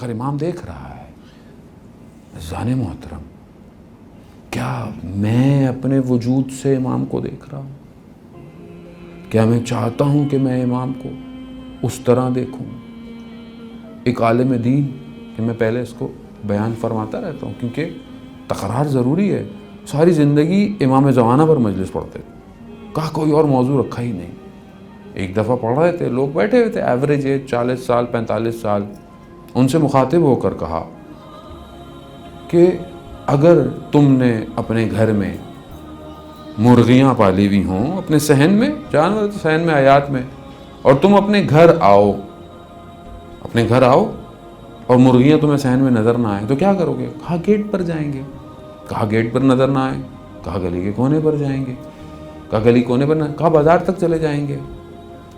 اور امام دیکھ رہا ہے. عزیزان محترم، کیا میں اپنے وجود سے امام کو دیکھ رہا ہوں؟ کیا میں چاہتا ہوں کہ میں امام کو اس طرح دیکھوں؟ ایک عالم دین کہ میں پہلے اس کو بیان فرماتا رہتا ہوں کیونکہ تکرار ضروری ہے. ساری زندگی امام زمانہ پر مجلس پڑھتے تھے، کہا کوئی اور موضوع رکھا ہی نہیں. ایک دفعہ پڑھ رہے تھے، لوگ بیٹھے ہوئے تھے، ایوریج ایج 40 سال 45 سال. ان سے مخاطب ہو کر کہا کہ اگر تم نے اپنے گھر میں مرغیاں پالی ہوئی ہوں، اپنے صحن میں، جانور صحن میں، حیات میں، اور تم اپنے گھر آؤ اور مرغیاں تمہیں صحن میں نظر نہ آئیں تو کیا کرو گے؟ کہا گیٹ پر جائیں گے. کہا گیٹ پر نظر نہ آئیں، کہا گلی کے کونے پر جائیں گے. کہا گلی کونے پر نہ، کہا بازار تک چلے جائیں گے.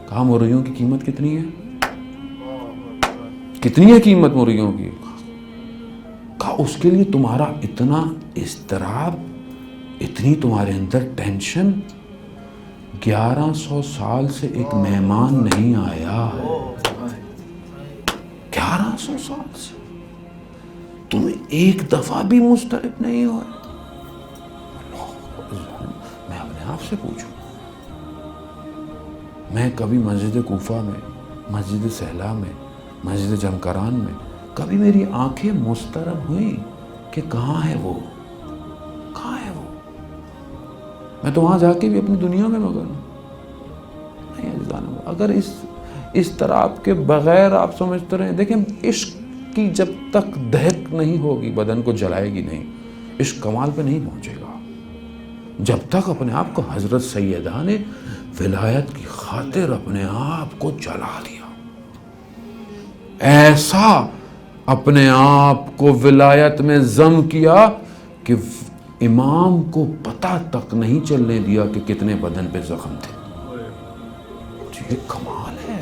کہا مرغیوں کی قیمت کتنی ہے؟ کتنی ہے قیمت مرغیوں کی؟ کہا اس کے لیے تمہارا اتنا اضطراب، اتنی تمہارے اندر ٹینشن. 1100 سال سے ایک مہمان نہیں آیا ہے. 1100 سال سے تم ایک دفعہ بھی مضطرب نہیں ہوئے. میں اپنے آپ سے پوچھوں، میں کبھی مسجد کوفہ میں، مسجد سہلا میں، مسجد جمکران میں کبھی میری آنکھیں مضطرب ہوئیں کہ کہاں ہے وہ؟ میں تو وہاں جا کے بھی اپنی دنیا میں مگن ہوں. اگر اس طرح کے بغیر آپ سمجھتے رہیں، دیکھیں عشق کی جب تک دہک نہیں ہوگی بدن کو جلائے گی نہیں، عشق کمال پہ نہیں پہنچے گا. جب تک اپنے آپ کو حضرت سیدہ نے ولایت کی خاطر اپنے آپ کو جلا دیا، ایسا اپنے آپ کو ولایت میں ضم کیا کہ امام کو پتہ تک نہیں چلنے دیا کہ کتنے بدن پہ زخم تھے. یہ کمال ہے،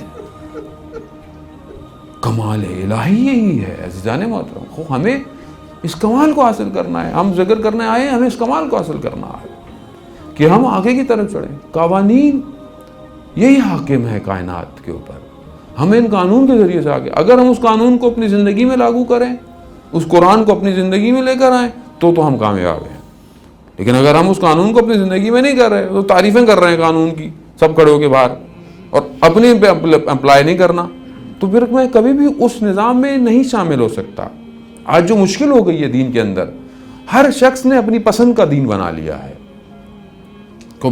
کمال الہی یہی ہے. عزیزان محترم، ہمیں اس کمال کو حاصل کرنا ہے. ہم ذکر کرنے آئے ہیں، ہمیں اس کمال کو حاصل کرنا ہے کہ ہم آگے کی طرف چڑھیں. قوانین یہی حاکم ہے کائنات کے اوپر، ہمیں ان قانون کے ذریعے سے آگے. اگر ہم اس قانون کو اپنی زندگی میں لاگو کریں، اس قرآن کو اپنی زندگی میں لے کر آئیں تو ہم کامیاب ہیں. لیکن اگر ہم اس قانون کو اپنی زندگی میں نہیں کر رہے تو تعریفیں کر رہے ہیں قانون کی سب کھڑے ہو کے باہر اور اپنے پہ اپلائی نہیں کرنا، تو پھر میں کبھی بھی اس نظام میں نہیں شامل ہو سکتا. آج جو مشکل ہو گئی ہے دین کے اندر، ہر شخص نے اپنی پسند کا دین بنا لیا ہے. تو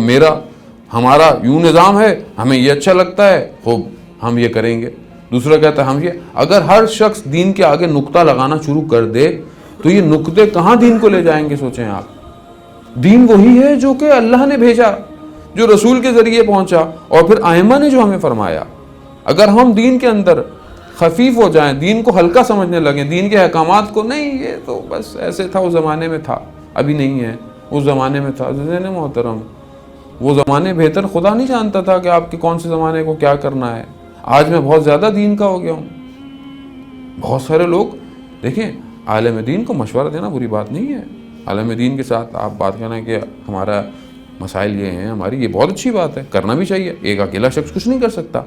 ہمارا یوں نظام ہے، ہمیں یہ اچھا لگتا ہے، خوب ہم یہ کریں گے. دوسرا کہتا ہے ہم یہ. اگر ہر شخص دین کے آگے نقطہ لگانا شروع کر دے تو یہ نقطے کہاں دین کو لے جائیں گے؟ سوچیں آپ. دین وہی ہے جو کہ اللہ نے بھیجا، جو رسول کے ذریعے پہنچا، اور پھر ائمہ نے جو ہمیں فرمایا. اگر ہم دین کے اندر خفیف ہو جائیں، دین کو ہلکا سمجھنے لگیں، دین کے احکامات کو، نہیں یہ تو بس ایسے تھا، اس زمانے میں تھا، ابھی نہیں ہے، اس زمانے میں تھا. عزیزان محترم، وہ زمانے بہتر خدا نہیں جانتا تھا کہ آپ کے کون سے زمانے کو کیا کرنا ہے. آج میں بہت زیادہ دین کا ہو گیا ہوں. بہت سارے لوگ دیکھیں، عالم دین کو مشورہ دینا بری بات نہیں ہے. عالم دین کے ساتھ آپ بات کرنا کہ ہمارا مسائل یہ ہیں، ہماری یہ بہت اچھی بات ہے، کرنا بھی چاہیے. ایک اکیلا شخص کچھ نہیں کر سکتا.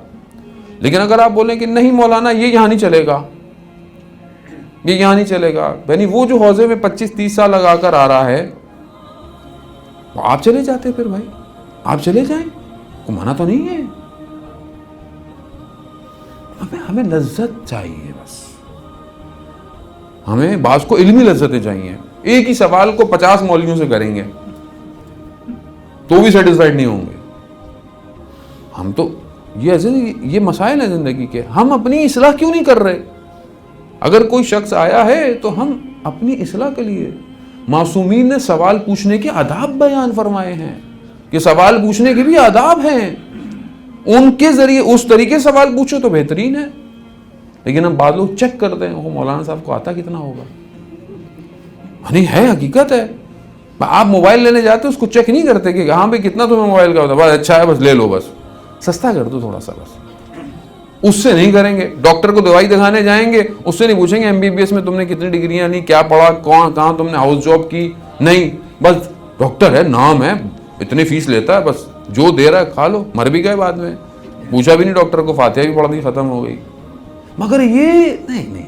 لیکن اگر آپ بولیں کہ نہیں مولانا یہ یہاں نہیں چلے گا، یہ یہاں نہیں چلے گا، یعنی وہ جو حوضے میں 25-30 سال لگا کر آ رہا ہے، آپ چلے جاتے، پھر بھائی آپ چلے جائیں، کو منع تو نہیں ہے. ہمیں لذت چاہیے، بس ہمیں بعض کو علمی لذتیں چاہیے. ایک ہی سوال کو 50 مولویوں سے کریں گے تو بھی سیٹسفائیڈ نہیں ہوں گے. ہم تو یہ مسائل ہیں زندگی کے، ہم اپنی اصلاح کیوں نہیں کر رہے؟ اگر کوئی شخص آیا ہے تو ہم اپنی اصلاح کے لیے، معصومین نے سوال پوچھنے کے آداب بیان فرمائے ہیں کہ سوال پوچھنے کے بھی آداب ہیں، ان کے ذریعے اس طریقے سوال پوچھو تو بہترین ہے. لیکن ہم بعض لوگ چیک کرتے ہیں وہ مولانا صاحب کو آتا کتنا ہوگا. نہیں ہے، حقیقت ہے. آپ موبائل لینے جاتے اس کو چیک نہیں کرتے کہ ہاں بھائی کتنا تمہیں موبائل کا ہوتا ہے، بس اچھا ہے بس لے لو، بس سستا کر دو تھوڑا سا، بس اس سے نہیں کریں گے. ڈاکٹر کو دوائی دکھانے جائیں گے، اس سے نہیں پوچھیں گے MBBS میں تم نے کتنی ڈگریاں لی، کیا پڑھا، کہاں تم نے ہاؤس جاب کی. نہیں، بس ڈاکٹر ہے، نام ہے، اتنی فیس لیتا ہے، بس جو دے رہا ہے کھا لو. مر بھی گئے بعد میں، پوچھا بھی نہیں ڈاکٹر کو، فاتحہ بھی پڑھ دی، ختم ہو گئی. مگر یہ نہیں،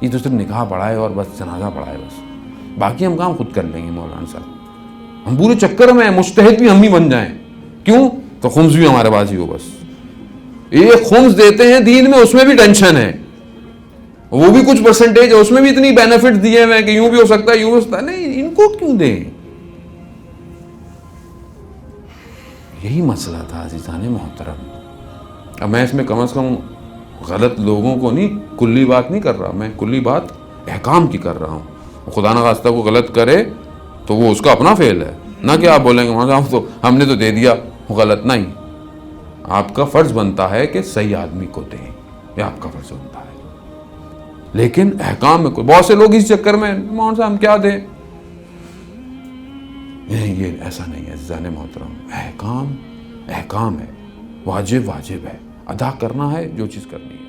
یہ تو صرف نکاح پڑھا ہے اور بس جنازہ پڑھا ہے، بس باقی ہم کام خود کر لیں گے مولانا صاحب. ہم پورے چکر میں مجتہد بھی ہم ہی بن جائیں. کیوں؟ تو خمس بھی ہمارے پاس ہی ہو. بس ایک خمس دیتے ہیں دین میں، اس میں بھی ٹینشن ہے، وہ بھی کچھ پرسنٹیج ہے، اس میں بھی اتنی بینیفٹ دیے ہوئے ہیں کہ یوں بھی ہو سکتا ہے یوں بھی ہو سکتا ہے. نہیں، ان کو کیوں دیں؟ یہی مسئلہ تھا عزیزان محترم. اب میں اس میں کم از کم غلط لوگوں کو نہیں، کلی بات نہیں کر رہا، میں کلی بات احکام کی کر رہا ہوں. خدا نہ خواستہ کو غلط کرے تو وہ اس کا اپنا فعل ہے، نہ کہ آپ بولیں گے ہم نے تو دے دیا غلط. نہیں، آپ کا فرض بنتا ہے کہ صحیح آدمی کو دیں، یہ آپ کا فرض بنتا ہے. لیکن احکام میں کوئی، بہت سے لوگ اس چکر میں مولانا صاحب ہم کیا دیں. نہیں، یہ ایسا نہیں ہے عزیزان محترم. احکام احکام ہے، واجب واجب ہے، ادا کرنا ہے جو چیز کرنی ہے.